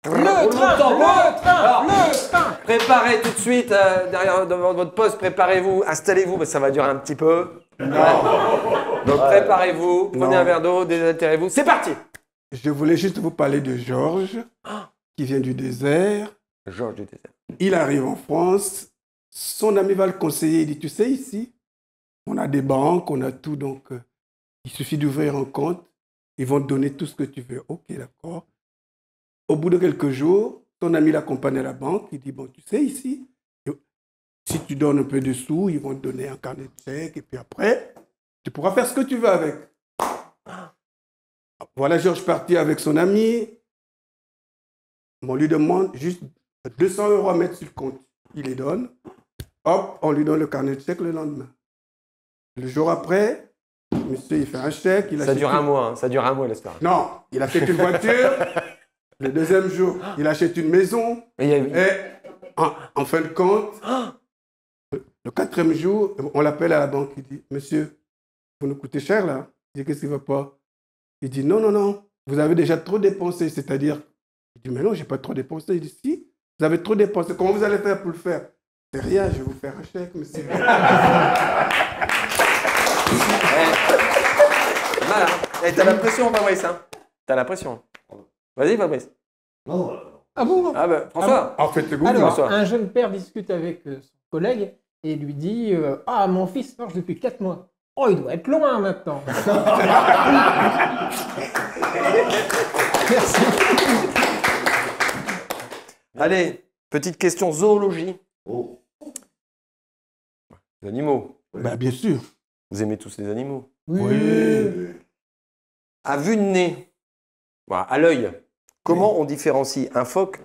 Le train. Préparez tout de suite, derrière devant votre poste, préparez-vous, installez-vous, parce que ça va durer un petit peu. Donc préparez-vous, prenez un verre d'eau, désaltérez-vous. C'est parti. Je voulais juste vous parler de Georges, qui vient du désert. Georges du désert. Il arrive en France. Son ami va le conseiller. Il dit, tu sais, ici, on a des banques, on a tout, donc il suffit d'ouvrir un compte. Ils vont te donner tout ce que tu veux. Ok, d'accord. Au bout de quelques jours, ton ami l'accompagne à la banque. Il dit, bon, tu sais, ici, si tu donnes un peu de sous, ils vont te donner un carnet de chèques. Et puis après, tu pourras faire ce que tu veux avec. Voilà Georges parti avec son ami. On lui demande juste 200 € à mettre sur le compte. Il les donne. Hop, on lui donne le carnet de chèques le lendemain. Le jour après, monsieur, il fait un chèque. Ça dure un mois, ça dure un mois l'histoire. Non, il achète une voiture. Le deuxième jour, il achète une maison. Et en fin de compte, le quatrième jour, on l'appelle à la banque. Il dit, monsieur, vous nous coûtez cher là. Il dit, qu'est-ce qui ne va pas? Il dit, non, vous avez déjà trop dépensé. C'est-à-dire, il dit, mais non, je n'ai pas trop dépensé. Il dit, si, vous avez trop dépensé. Comment vous allez faire pour le faire? C'est rien, je vais vous faire un chèque, monsieur. Mal, hein. T'as la pression, Fabrice. Hein. T'as la pression. Vas-y, Fabrice. Non. Ah bon? Ah ben, François. En fait, le goût, Alors, François. un jeune père discute avec son collègue et lui dit ah, mon fils marche depuis 4 mois. Oh, il doit être loin maintenant. Merci. Allez, petite question zoologie. Oh. Les animaux. Bah, bien sûr. Vous aimez tous les animaux. Oui. À vue de nez, voilà, à l'œil, comment on différencie un phoque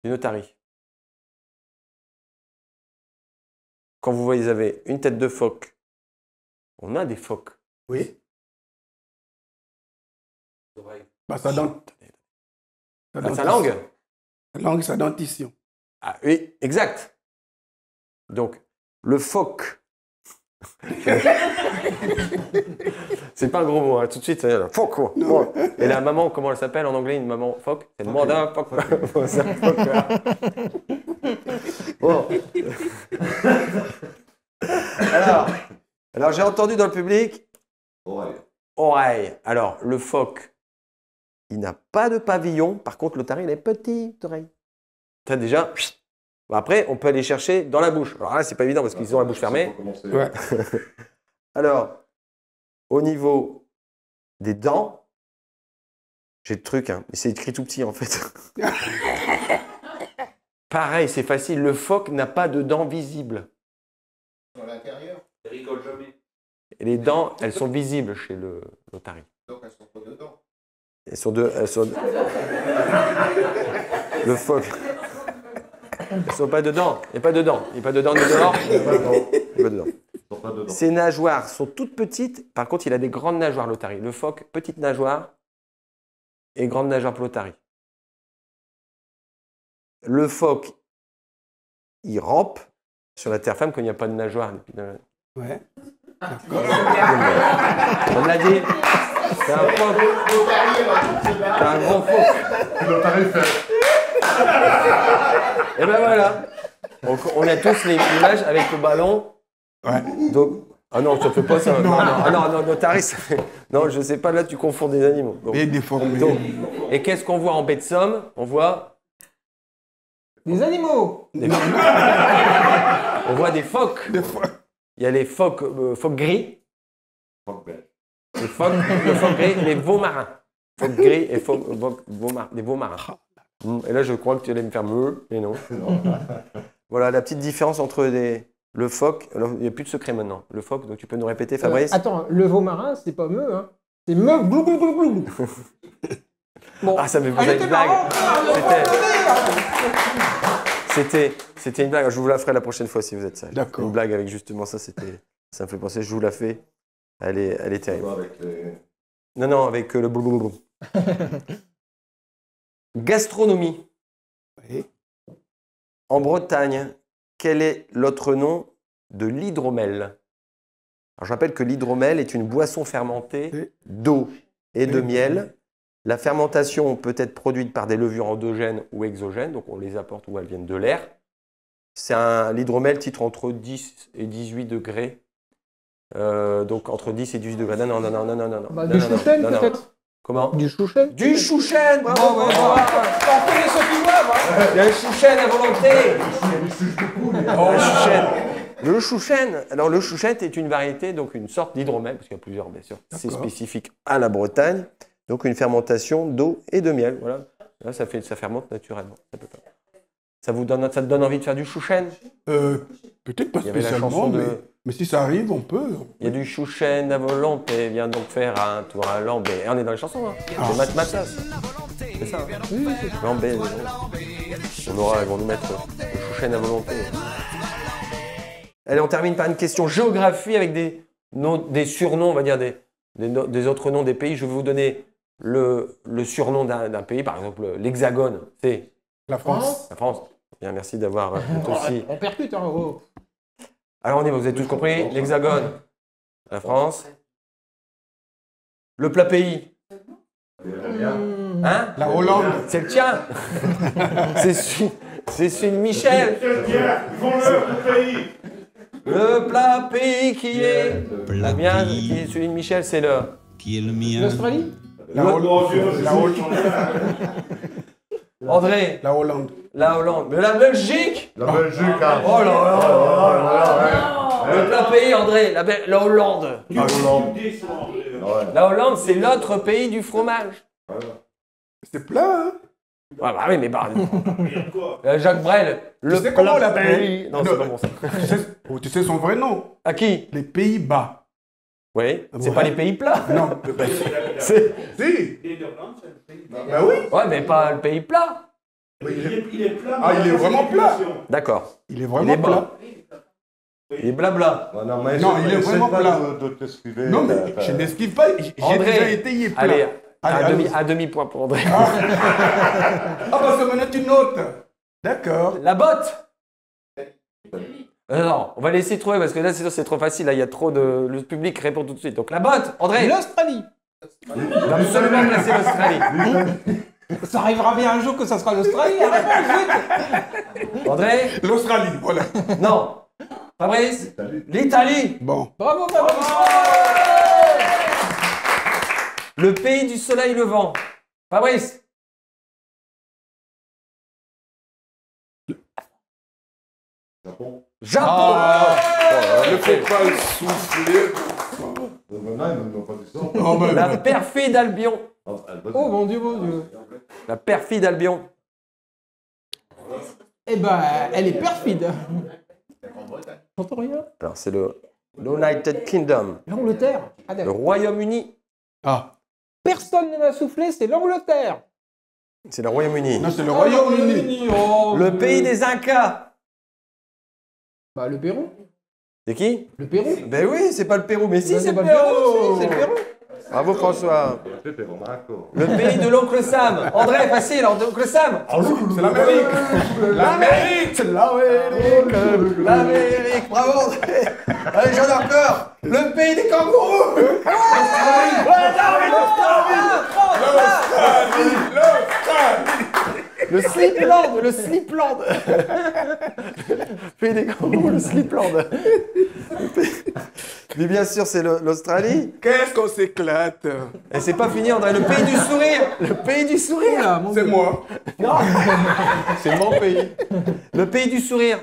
d'une otarie? Quand vous voyez, vous avez une tête de phoque, on a des phoques. Oui. Bah, sa dent. Sa langue. Sa langue, sa dentition. Ah, oui, exact. Donc, le phoque. C'est pas un gros mot, hein. Tout de suite, c'est phoque. Quoi. Bon. Et la maman, comment elle s'appelle en anglais, une maman phoque? C'est le mandat phoque. C'est un phoque, voilà. Bon. Alors j'ai entendu dans le public, Oreille. Oreille. Alors, le phoque, il n'a pas de pavillon. Par contre, l'otarie, il a petite oreille. T'as déjà... Bon, après, on peut aller chercher dans la bouche. Alors là, c'est pas évident parce qu'ils ont la bouche fermée. Ouais. Alors, au niveau des dents, j'ai le truc, hein, mais c'est écrit tout petit en fait. Pareil, c'est facile. Le phoque n'a pas de dents visibles. Sur l'intérieur. Il rigole jamais. Et les dents, elles sont visibles chez l'otarie. Donc elles sont pas dedans. Elles sont deux. Le phoque. Elles sont pas dedans. Il n'y a pas de dents. Il n'y a pas de dents ni dehors. Il n'y a pas de dents. Ses nageoires sont toutes petites. Par contre, il a des grandes nageoires, l'otarie. Le phoque, petite nageoire et grande nageoire pour l'otarie. Le phoque, il rampe sur la terre ferme quand il n'y a pas de nageoire. Ouais. On me l'a dit. C'est un phoque. C'est un gros phoque. L'otarie fait. Et ben voilà. Donc, on a tous les images avec le ballon. Ouais. Donc, ah non, ça fait pas ça. Non, ah non, l'otarie, ça fait... Non, je sais pas, là, tu confonds des animaux. Donc, Et déformé. donc, et qu'est-ce qu'on voit en baie de Somme? On voit... Des animaux. On voit des phoques. Il y a les phoques, phoques gris. Les phoques gris et les veaux marins. Phoques gris et des veaux marins. Et là, je crois que tu allais me faire meuh, et non. Voilà la petite différence entre le phoque. Alors, il n'y a plus de secret maintenant. Le phoque, donc tu peux nous répéter, Fabrice? Attends, le veau marin, c'est pas meu, hein. C'est meu, glou, glou, glou, glou. Bon. Ah, ça me faisait une blague. C'était une blague. Je vous la ferai la prochaine fois si vous êtes sage. D'accord. Une blague avec justement ça, ça me fait penser. Je vous la fais. Elle est terrible. Non, avec le blablabla. Gastronomie. Oui. En Bretagne, quel est l'autre nom de l'hydromel? Alors, je rappelle que l'hydromel est une boisson fermentée d'eau et de miel. La fermentation peut être produite par des levures endogènes ou exogènes, donc on les apporte où elles viennent de l'air. L'hydromel titre entre 10 et 18 degrés. Donc entre 10 et 18 degrés. Non. Bah, du chouchen, peut-être. Comment? Du chouchen. Du chouchen, bravo. On connaît ceux qui boivent, hein. Il y a le chouchen à volonté. Le chouchen. Alors le chouchen est une variété, donc une sorte d'hydromel, parce qu'il y a plusieurs, bien sûr. C'est spécifique à la Bretagne. Donc une fermentation d'eau et de miel. Voilà. Là, ça fermente naturellement. Ça te donne envie de faire du chouchen? Peut-être pas spécialement, mais si ça arrive, on peut. Il y a du chouchen à volonté, viens donc faire un tour à Lambé. Et on est dans les chansons, hein. C'est Matas. C'est ça. Oui, Lambé. Ils vont nous mettre le chouchen à volonté. Allez, on termine par une question géographie avec des surnoms, on va dire des autres noms des pays. Je vais vous donner le surnom d'un pays, par exemple l'Hexagone, c'est la France. La France. Bien, merci d'avoir aussi. On percute, hein, gros. Alors on y va, vous avez tous compris? L'Hexagone, la France. Le plat pays. Hein? La Hollande. C'est le tien. C'est celui de Michel. Le plat pays qui est le mien, qui est celui de Michel, c'est le... Qui est le mien? L'Australie? La Hollande. André. La Hollande. La Hollande. Mais la Belgique. La Belgique, hein. Oh là là. Le plat pays, André. La Hollande. La Hollande. La Hollande, c'est l'autre pays du fromage. C'est plat, hein? Ah bah oui, mais bah... Jacques Brel. Tu sais comment on l'appelle? Pays... Non, c'est pas bon ça. Tu sais son vrai nom? À qui? Les Pays-Bas. Oui, c'est pas les pays plats. Non, c'est... Si. Bah oui. Ouais, mais pas le pays plat. Il est plat. Ah, il est vraiment plat. D'accord. Il est vraiment plat. Il est blabla. Non, il est vraiment plat. De t'esquiver. Non, mais je n'esquive pas. J'ai déjà été, il est plat. Allez, un demi-point pour André. Ah bah ça m'en est une autre. D'accord. La botte. Non, on va laisser trouver parce que là c'est trop facile. Là, il y a trop de... Le public répond tout de suite. Donc la botte, André. L'Australie. Il va absolument placer l'Australie. Ça arrivera bien un jour que ça sera l'Australie. André. L'Australie, voilà. Non. Fabrice. L'Italie. Bon. Bravo, Fabrice. Le pays du soleil levant. Fabrice. Japon. Ne fais pas le souffler. La perfide Albion. Oh mon Dieu, mon Dieu. La perfide Albion. Eh ben, elle est perfide. J'entends rien. Alors, c'est le l'United Kingdom. L'Angleterre. Ah, Le d'accord. Royaume-Uni. Ah, Personne ne m'a soufflé, c'est l'Angleterre. C'est le Royaume-Uni. non, c'est le Royaume-Uni. Oh, Le pays des Incas. Bah, le Pérou. C'est qui? Le Pérou. Ben oui, c'est pas le Pérou, mais si, Ben, c'est le pas Pérou. si, c'est le Pérou. Bravo François. Le pays de l'oncle Sam. André, facile, oncle Sam. C'est l'Amérique. L'Amérique. L'Amérique. L'Amérique. Bravo André. Allez, j'en ai encore. Le pays des kangourous. Le Slipland, le Slipland. Le pays des kangourous, le Slipland. Mais bien sûr, c'est l'Australie. Qu'est-ce qu'on s'éclate. Et c'est pas fini, André. Le pays du sourire. Le pays du sourire. Là, mon C'est Dieu. moi. Non, c'est mon pays. Le pays du sourire.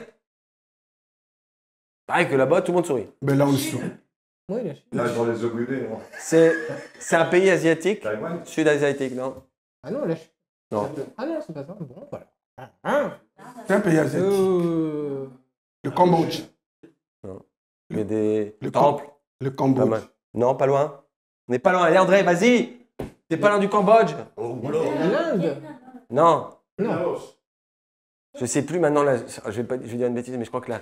Pareil que là-bas, tout le monde sourit. Ben là, on sourit. Oui, là, Là, dans les obulés, moi. C'est un pays asiatique, Taïwan. sud-asiatique, non? Ah non, là, Non. Ah non, c'est pas ça. Bon, voilà. Hein C'est un pays asiatique. Le Cambodge. Mais des Le temples. Le Pas Cambodge. mal. Non, pas loin. On n'est pas loin. Allez, André, vas-y. T'es pas loin du Cambodge? L'Inde. Non. Non. Je sais plus maintenant. Là, je vais dire une bêtise, mais je crois que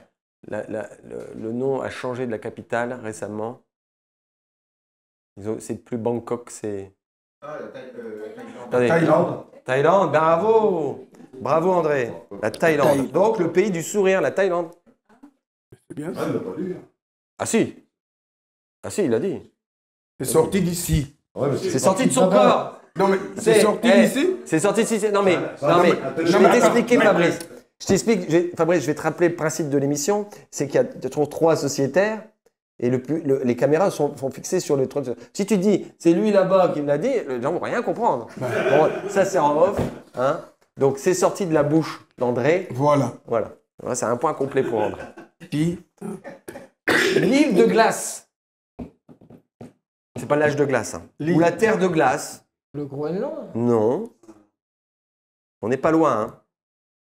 le nom a changé de la capitale récemment. C'est plus Bangkok, c'est. Attendez. Thaïlande. Thaïlande, bravo. Bravo André. La Thaïlande. Donc le pays du sourire, la Thaïlande. C'est bien Ah, ça. il l'a pas dit. Ah si. Ah si, il a dit. C'est sorti d'ici. Ouais, mais C'est sorti de son corps. Non, mais c'est sorti d'ici. C'est sorti d'ici. Non mais, je mais vais t'expliquer attends, Fabrice. Je t'explique, Fabrice, je vais te rappeler le principe de l'émission. C'est qu'il y a toujours 3 sociétaires et les caméras sont fixées sur le truc. Si tu dis, c'est lui là-bas qui me l'a dit, les gens vont rien comprendre. Bon, ça c'est en off. Hein. Donc c'est sorti de la bouche d'André. Voilà. Voilà. C'est un point complet pour André. Qui L'île de glace. C'est pas l'âge de glace. Hein. L'île. Ou la terre de glace. Le Groenland. Non. On n'est pas loin.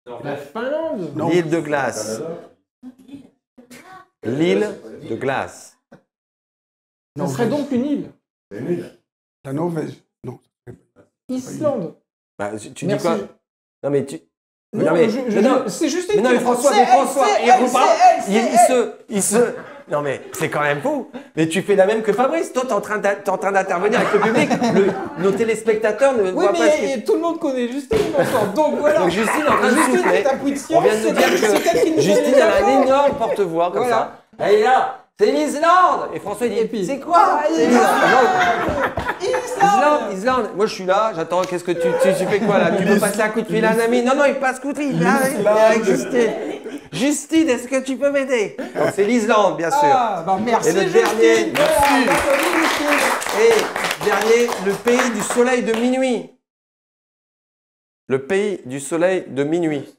Hein. La Finlande. Non. L'île de glace. L'île de glace. Ça serait donc une île. La Norvège. Non. Islande. Bah, tu dis Merci. quoi? Non mais tu. Non, non mais, non, c'est juste mais non mais François, C'est il elle, reparle, c'est elle. il se. Non mais c'est quand même fou. Mais tu fais la même que Fabrice. Toi, t'es en train d'intervenir avec le public. Nos téléspectateurs ne Oui, voient pas. mais tout le monde connaît Justine maintenant. Donc voilà. Donc Justine est en train de Justine souffler. est un puits de On science. vient de nous dire c'est elle qui que nous Justine donne les elle a un infos. énorme porte-voix comme Voilà. ça. Elle est là. C'est l'Islande. Et François il Et dit puis- c'est quoi? C'est Islande. Islande. Moi je suis là. J'attends. Qu'est-ce que tu fais quoi là? Tu peux passer un coup de fil à un ami? Non il passe coup de fil. Avec Justine. Justine, est-ce que tu peux m'aider? Donc c'est l'Islande bien sûr. Ah, bah merci Et le Justine. dernier, Voilà, bravo, Justine. Et dernier, le pays du soleil de minuit. Le pays du soleil de minuit.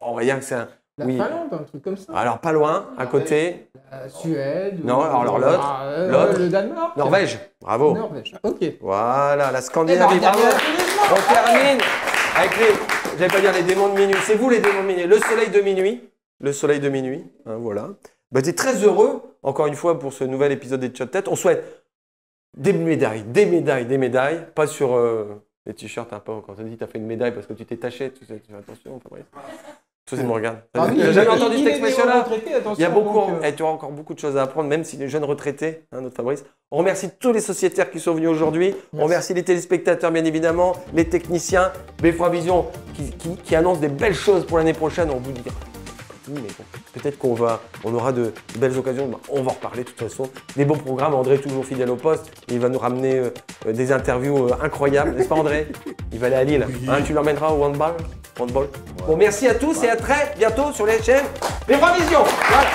On va dire que c'est un. La Oui. Finlande, un truc comme ça. Alors pas loin, à côté. La Suède. Non, alors l'autre. L'autre. Le Danemark. Norvège. Bravo. Norvège. Ok. Voilà, la Eh ben, Scandinavie. regardez Bravo. la On termine avec les. J'allais pas dire les démons de minuit. C'est vous les démons de minuit. Le soleil de minuit. Le soleil de minuit. Hein, voilà. Bah, t'es très heureux, encore une fois, pour ce nouvel épisode des Chat Tête. On souhaite des médailles, des médailles, des médailles. Pas sur les t-shirts, hein, pas quand on dit t'as fait une médaille parce que tu t'es taché. Tu sais, attention, Fabrice. Tout le monde me regarde. Ah oui, J'ai jamais entendu il cette est expression-là. néo-retraité, attention, Il y a beaucoup, donc, et tu auras encore beaucoup de choses à apprendre, même si les jeunes retraités, hein, notre Fabrice. On remercie tous les sociétaires qui sont venus aujourd'hui. On remercie les téléspectateurs, bien évidemment, les techniciens, Beffroi Vision, qui annoncent des belles choses pour l'année prochaine. On vous dit, mais bon, peut-être on aura de belles occasions. Bah, on va en reparler de toute façon. Des bons programmes. André est toujours fidèle au poste. Il va nous ramener des interviews incroyables, n'est-ce pas André? Il va aller à Lille. Hein, tu l'emmèneras au handball. Bon, merci à tous et à très bientôt sur les chaînes Beffroi Vision. Voilà.